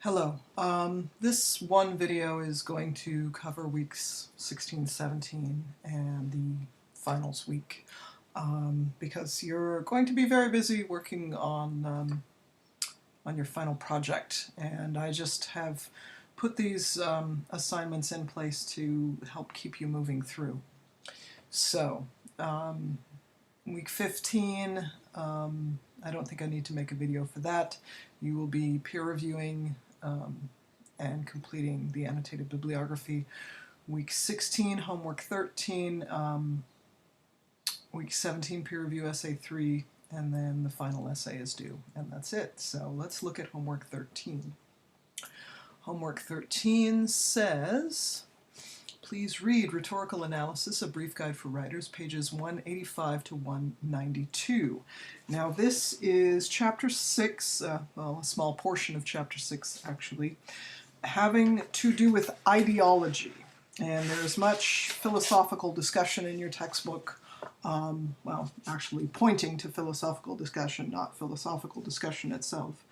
Hello. This one video is going to cover weeks 16, 17 and the finals week because you're going to be very busy working on your final project, and I just have put these assignments in place to help keep you moving through. So, week 15, I don't think I need to make a video for that. You will be peer reviewing and completing the annotated bibliography. Week 16, homework 13, week 17, peer review essay 3, and then the final essay is due, and that's it. So let's look at homework 13. Homework 13 says, please read Rhetorical Analysis, A Brief Guide for Writers, pages 185 to 192. Now this is chapter 6, well, a small portion of chapter 6 actually, having to do with ideology. And there's much philosophical discussion in your textbook, well, actually pointing to philosophical discussion, not philosophical discussion itself.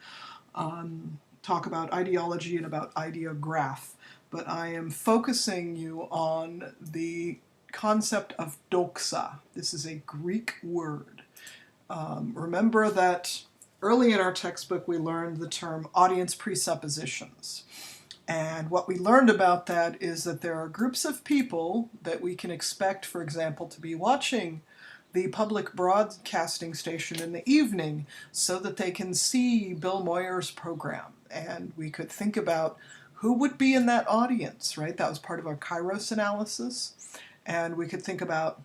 Talk about ideology and about ideograph. But I am focusing you on the concept of doxa. This is a Greek word. Remember that early in our textbook we learned the term audience presuppositions. And what we learned about that is that there are groups of people that we can expect, for example, to be watching the public broadcasting station in the evening so that they can see Bill Moyer's program. And we could think about who would be in that audience, right? That was part of our Kairos analysis. And we could think about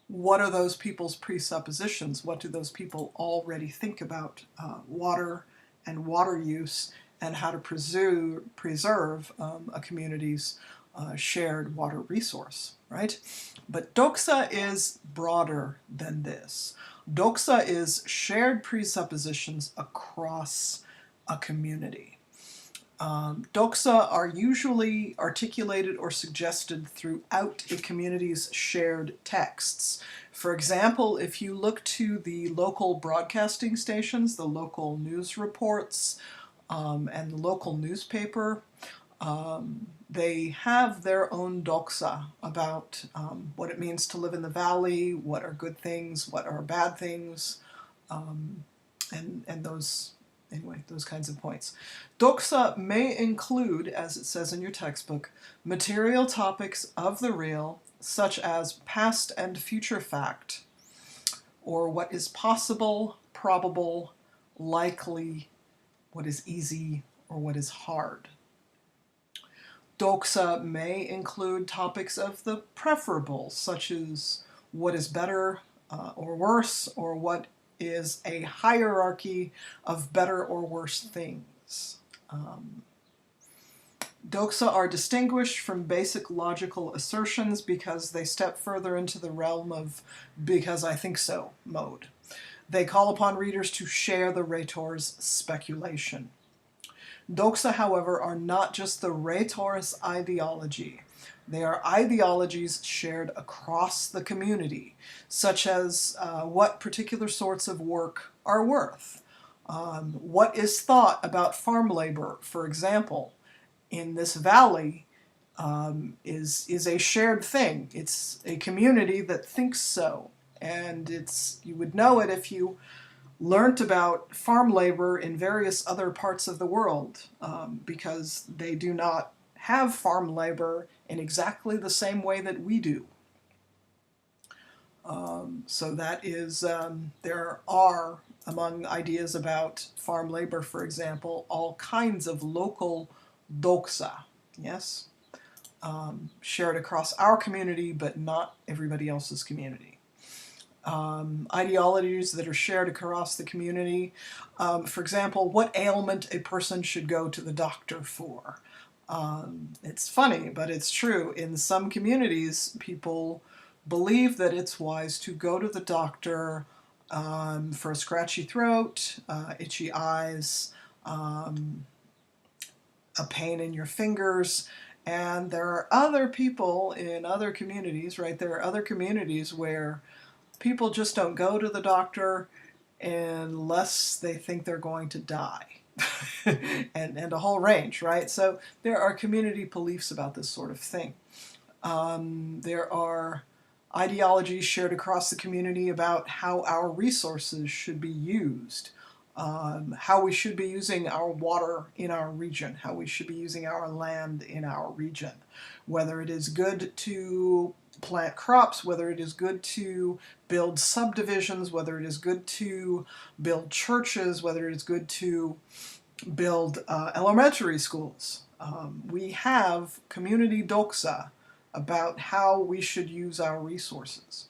what are those people's presuppositions? What do those people already think about water and water use and how to preserve a community's shared water resource, right? But doxa is broader than this. Doxa is shared presuppositions across a community. Doxa are usually articulated or suggested throughout a community's shared texts. For example, if you look to the local broadcasting stations, the local news reports, and the local newspaper, they have their own doxa about what it means to live in the valley, what are good things, what are bad things, and those, anyway, those kinds of points. Doxa may include, as it says in your textbook, material topics of the real, such as past and future fact, or what is possible, probable, likely, what is easy, or what is hard. Doxa may include topics of the preferable, such as what is better or worse, or what is a hierarchy of better or worse things. Doxa are distinguished from basic logical assertions because they step further into the realm of because I think so mode. They call upon readers to share the rhetor's speculation. Doxa, however, are not just the rhetor's ideology. They are ideologies shared across the community, such as what particular sorts of work are worth. What is thought about farm labor, for example, in this valley is a shared thing. It's a community that thinks so. And you would know it if you learnt about farm labor in various other parts of the world, because they do not have farm labor in exactly the same way that we do. So that is, there are, among ideas about farm labor, for example, all kinds of local doxa, yes? Shared across our community, but not everybody else's community. Ideologies that are shared across the community. For example, what ailment a person should go to the doctor for. It's funny, but it's true. In some communities, people believe that it's wise to go to the doctor for a scratchy throat, itchy eyes, a pain in your fingers. And there are other people in other communities, right? There are other communities where people just don't go to the doctor unless they think they're going to die. and a whole range, right? So there are community beliefs about this sort of thing. There are ideologies shared across the community about how our resources should be used, how we should be using our water in our region, how we should be using our land in our region, whether it is good to plant crops, whether it is good to build subdivisions, whether it is good to build churches, whether it is good to build elementary schools. We have community doxa about how we should use our resources.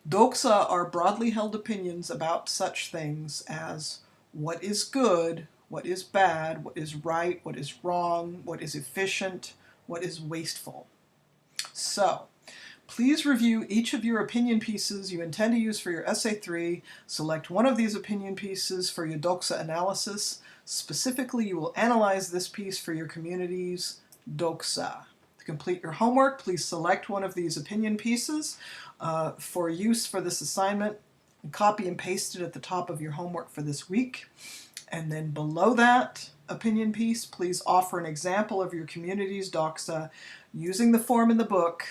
Doxa are broadly held opinions about such things as what is good, what is bad, what is right, what is wrong, what is efficient, what is wasteful. So, please review each of your opinion pieces you intend to use for your Essay 3. Select one of these opinion pieces for your doxa analysis. Specifically, you will analyze this piece for your community's doxa. To complete your homework, please select one of these opinion pieces for use for this assignment. Copy and paste it at the top of your homework for this week. And then below that opinion piece, please offer an example of your community's doxa using the form in the book.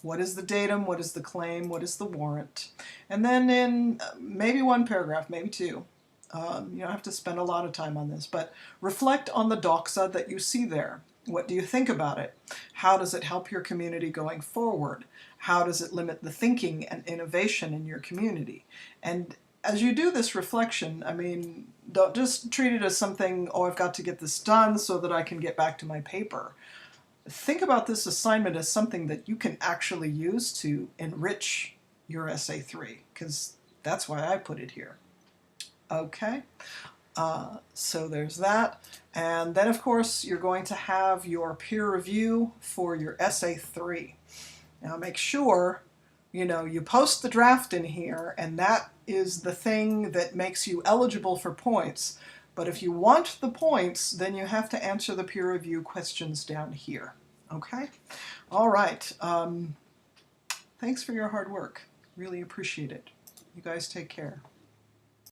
What is the datum? What is the claim? What is the warrant? And then in maybe one paragraph, maybe two. You don't have to spend a lot of time on this, but reflect on the doxa that you see there. What do you think about it? How does it help your community going forward? How does it limit the thinking and innovation in your community? And as you do this reflection, I mean, don't just treat it as something, oh, I've got to get this done so that I can get back to my paper. Think about this assignment as something that you can actually use to enrich your Essay 3, because that's why I put it here. Okay, so there's that. And then, of course, you're going to have your peer review for your Essay 3. Now make sure, you post the draft in here, and that is the thing that makes you eligible for points. But if you want the points, then you have to answer the peer review questions down here. Okay? All right. Thanks for your hard work. Really appreciate it. You guys take care.